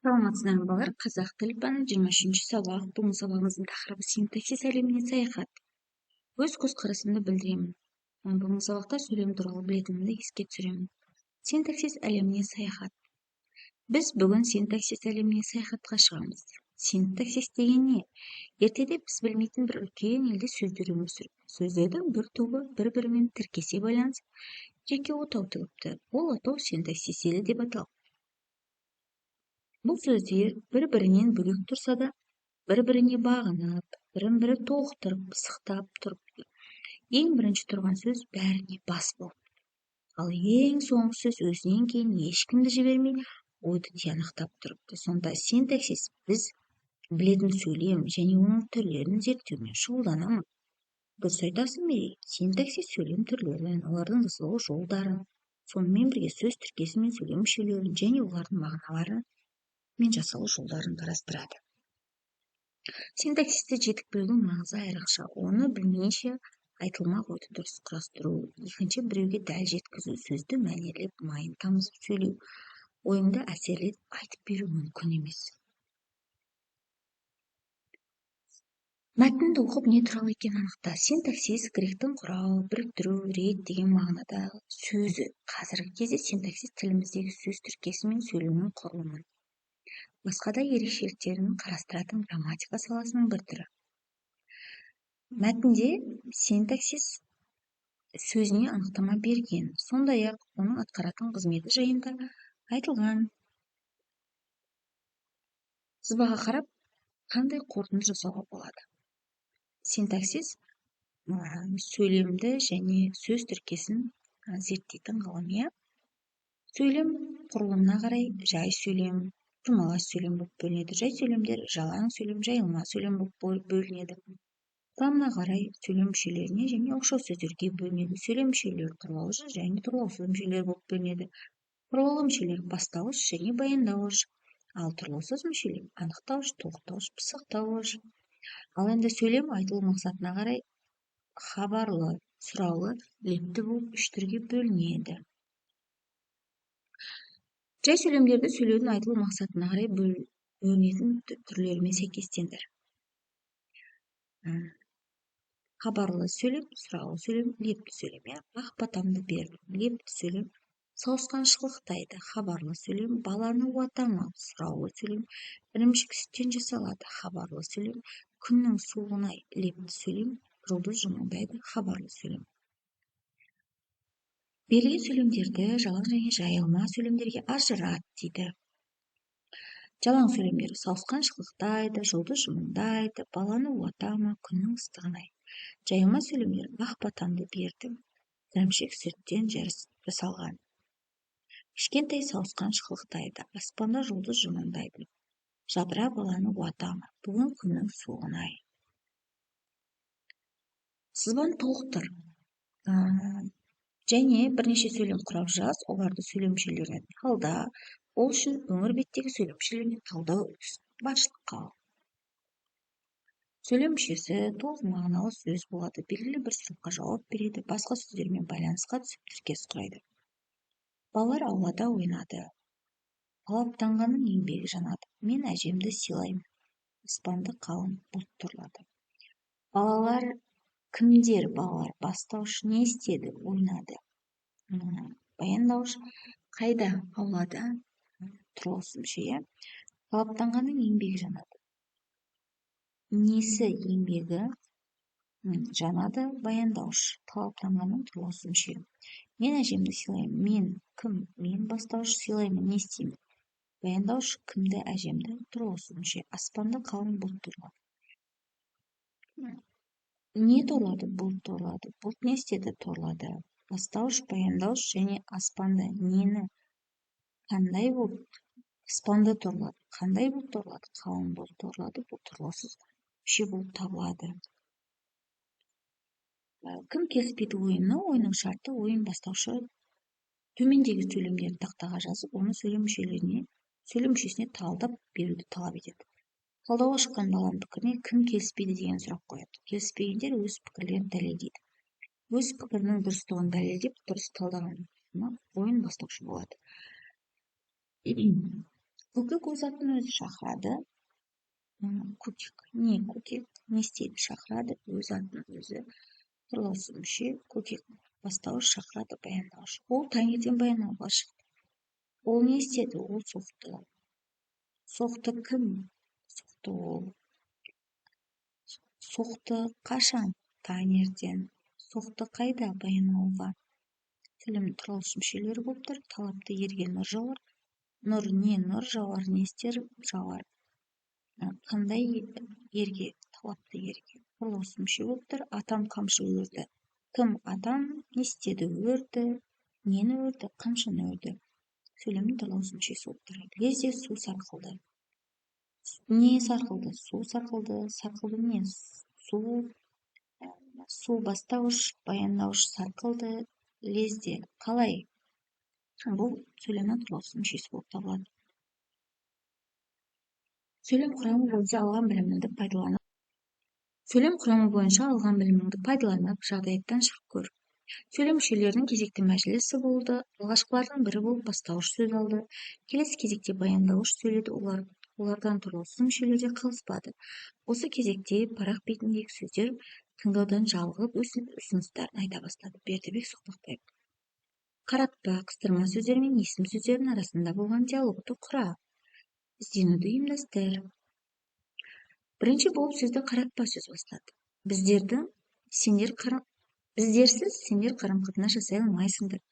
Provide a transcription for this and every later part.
Саламатсыздарбы балдар, қазақ тілі пәні 23 сабақ. Бүгін сабағымыздың тақырыбы синтаксис әлеміне саяхат. Өз көзқарасымды білдіремін. Бүгін сабақта сөйлем туралы білетінімді еске түсіремін. Синтаксис әлеміне саяхат. Біз бүгін синтаксис әлеміне саяхатқа шығамыз. Синтаксис деген не? Ертеде біз білмейтін бір үлкен елде сөздер өмір сүріп, сөздердің бір тобы бір-бірімен тіркесе байланысып, жеке отау тігіпті. Ол отау синтаксис елі деп аталады. Бұл сөздер бір-бірінен бөлек тұрса да, бір-біріне бағынып, бірін-бірі толықтырып, пысықтап тұрыпты. Ең бірінші тұрған сөз бәріне бас болды. Ал ең соңғы сөз өзінен кейін ешкімді жібермей, ойды тиянақтап тұрыпты. Сонда синтаксис біз білетін сөйлем және оның түрлерін зерттеумен шұғылданамын. Дұрыс айтасың бе? Синтаксис сөйлем түрлерін, олардың жасалу жолдарын, сонымен бірге сөз тіркесі мен сөйлем мүшелерін және олардың мағыналарын мен жасалу жолдарын қарастырады. Синтаксисті жетік білудің маңызы айрықша. Оны білмейінше айтылмақ ойды дұрыс құрастыру, екінші біреуге дәл жеткізу, сөзді мәнерлеп, майын тамызып сөйлеу, ойыңды әсерлетіп айтып беру мүмкін емес. Мәтінді оқып не туралы екенін анықта. Синтаксис гректің құрау, біріктіру, рет деген мағынадағы сөзі. Қазіргі кезде синтаксис тіліміздегі сөз тіркесі мен сөйлемнің құрылымын, басқа да ерекшеліктерін қарастыратын грамматика саласының бір түрі. Мәтінде синтаксис сөзіне анықтама берген, сондай-ақ оның атқаратын қызметі жайында айтылған. Сызбаға қарап, қандай қорытынды жасауға болады? Синтаксис сөйлемді және сөз тіркесін зерттейтін ғылым. Сөйлем құрылымына қарай жай сөйлем, жұмалас сөйлем болып бөлінеді. Жай сөйлемдер жалаң сөйлем, жайылма сөйлем болып бөлінеді. Құрамына қарай сөйлем мүшелеріне және оқшау сөздерге бөлінеді. Сөйлем мүшелері құрылауыш және тұрлаусыз мүшелер болып бөлінеді. Құрылаулы мүшелер бастауыш және баяндауыш, ал тұрлаусыз мүшелер анықтауыш, толықтауыш, пысықтауыш. Ал енді сөйлем айтылу мақсатына қарай хабарлы, сұраулы, лепті болып үш түрге бөлінеді. Жай сөйлемдерді сөйлеудің айтылу мақсатына қарай бөлінетін түрлерімен сәйкестендір. Хабарлы сөйлем, сұраулы сөйлем, лепті сөйлем. Ақбатамды бердім. Лепті сөйлем сауысқан шылықтайды. Хабарлы сөйлем баланы уатама. Сұраулы сөйлем ірімшік сүттен жасалады. Хабарлы сөйлем күннің суығынай. Лепті сөйлем жұлдыз жымыңдайды. Хабарлы сөйлем. Берілген сөйлемдерді жалаң және жайылма сөйлемдерге ажырат дейді. Жалаң сөйлемдер сауысқан шылықтайды, жұлдыз жымыңдайды, баланы уатама, күннің ыстығынай. Жайылма сөйлемдер ақбатамды бердім, ірімшік сүттен жасалған. Кішкентай сауысқан шылықтайды, аспанда жұлдыз жымыңдайды. Жадыра баланы уатама, бүгін күннің суығынай. Сызбаны толықтыр. Және бірнеше сөйлем құрап жаз, оларды сөйлем мүшелеріне талда. Ол үшін өңір беттегі сөйлем мүшелеріне талдау басшылыққа ал. Сөйлем мүшесі толық мағыналы сөз болады, белгілі бір сұраққа жауап береді, басқа сөздермен байланысқа түсіп тіркес құрайды. Балалар аулада ойнады. Талаптанғанның еңбегі жанады. Мен әжемді сыйлаймын. Аспанды қалың бұлт торлады. Балалар кімдер? Балалар бастауыш не істеді? Ойнады. Баяндауыш қайда? Аулада. Тұрлаусыз мүше. Талаптанғанның еңбегі жанады. Несі еңбегі жанады? Баяндауыш. Талаптанғанның тұрлаусыз мүше. Мен әжемді сыйлаймын. Мен кім? Мен бастауыш сыйлаймын. Не істеймін? Баяндауыш кімді? Әжемді. Тұрлаусыз мүше. Аспанды қалың бұлт торлады. Не торлады? Бұлт торлады. Бұлт не істеді? Торлады. Бастауыш, баяндауыш және аспанды. Нені? Қандай бұлт? Аспанды торлады. Қандай бұлт торлады? Қалың бұлт торлады. Бұл тұрлаусыз мүше болып табылады. Кім келіспейді ойынны? Ойынның шарты ойын бастаушы төмендегі сөйлемдерді тақтаға жазып, оны сөйлем мүшесіне талдап беруді талап етеді. Талдауға шыққан баланың пікіріне кім келіспейді деген сұрақ қояды. Келіспегендер өз пікірлерін дәлелдейді. Өз пікірінің дұрыстығын дәлелдеп, дұрыс талдаған ойын бастаушы болады. Көкек өз атын өзі шақырады. Көкек не істейді? Шақырады, өз атын өзі. Құрылысы мүше көкек. Бастауыш шақырады, баяндауыш. Ол таңертең баяндауға шықты. Ол не істеді? Ол соқты. Соқты кім? Соқты ол. Соқты қашан? Таңертең. Соқты қайда? Баянауға. Тілім құрылыс мүшелері болып тұр. Талапты ерге нұр жауар. Нұр не? Нұр жауар, не істер? Жауар. Қандай ерге? Талапты ерге. Құрылыс мүше болып тұр. Атам қамшы өрді. Кім? Атам не істеді? Өрді. Нені өрді? Қамшыны өрді. Сөйлемнің құрылыс мүшесі болып тұр. Лезде су сарқылды. Не сарқылды? Су сарқылды. Сарқылды не? Су бастауыш, баяндауыш сарқылды. Лезде. Қалай? Бұл сөйлемнің құрылыс мүшесі болып табылады. Сөйлем құрамы бойынша алған біліміңді пайдаланып, жағдаяттан шығып көр. Сөйлем мүшелерінің кезекті мәжілісі болды. Алғашқылардың бірі болып бастауыш сөз алды. Келесі кезекте баяндауыш сөйледі. Олардан тұрғылықты мүшелерде қалыспады. Осы кезекте парақ бетіндегі сөздер тыңдаудан жалығып, ұсыныстарын айта бастады. Бердібек Соқпақбаев. Қаратпа, қыстырма сөздер мен есім сөздердің арасында болған диалогты құра. Ізденуді ұйымдастыр. Бірінші болып сөзді қаратпа сөз бастады. Біздерсіз сендер қарым-қатынас жасай алмайсыңдар.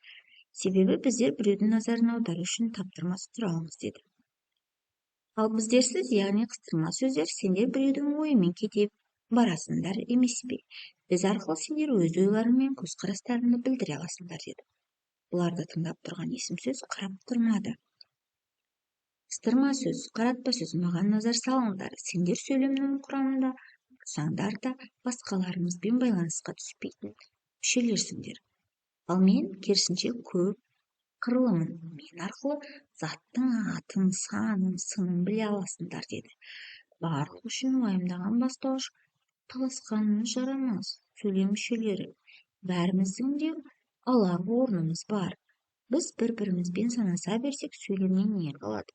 Себебі біздер біреудің назарын аудару үшін таптырмас тұрамыз деді. Ал біздерсіз, яғни қыстырма сөздер, сендер біреудің ойымен кете барасыңдар емес пе? Біз арқылы сендер өз ойларың мен көзқарастарыңды білдіре аласыңдар деді. Бұларды тыңдап тұрған есім сөз қарап тұрмады. Қыстырма сөз, қаратпа сөз, маған назар салыңдар. Сендер сөйлемнің құрамында тұрсаңдар да басқаларымызбен байланысқа түспейтін мүшелерсіңдер. Ал мен керісінше көп қырлымын. Мен арқылы заттың атын, санын, сынын біле аласыңдар деді. Барлық үшін уайымдаған бастауыш таласқанымыз жарамас. Сөйлем мүшелері. Бәріміздің де алар орнымыз бар. Біз бір-бірімізбен санаса берсек, сөйлемнен не қалады?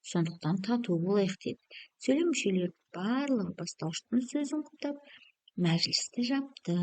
Сондықтан тату болайық деді. Сөйлем мүшелері барлығы бастауыштың сөзін құптап, мәжілісті жапты.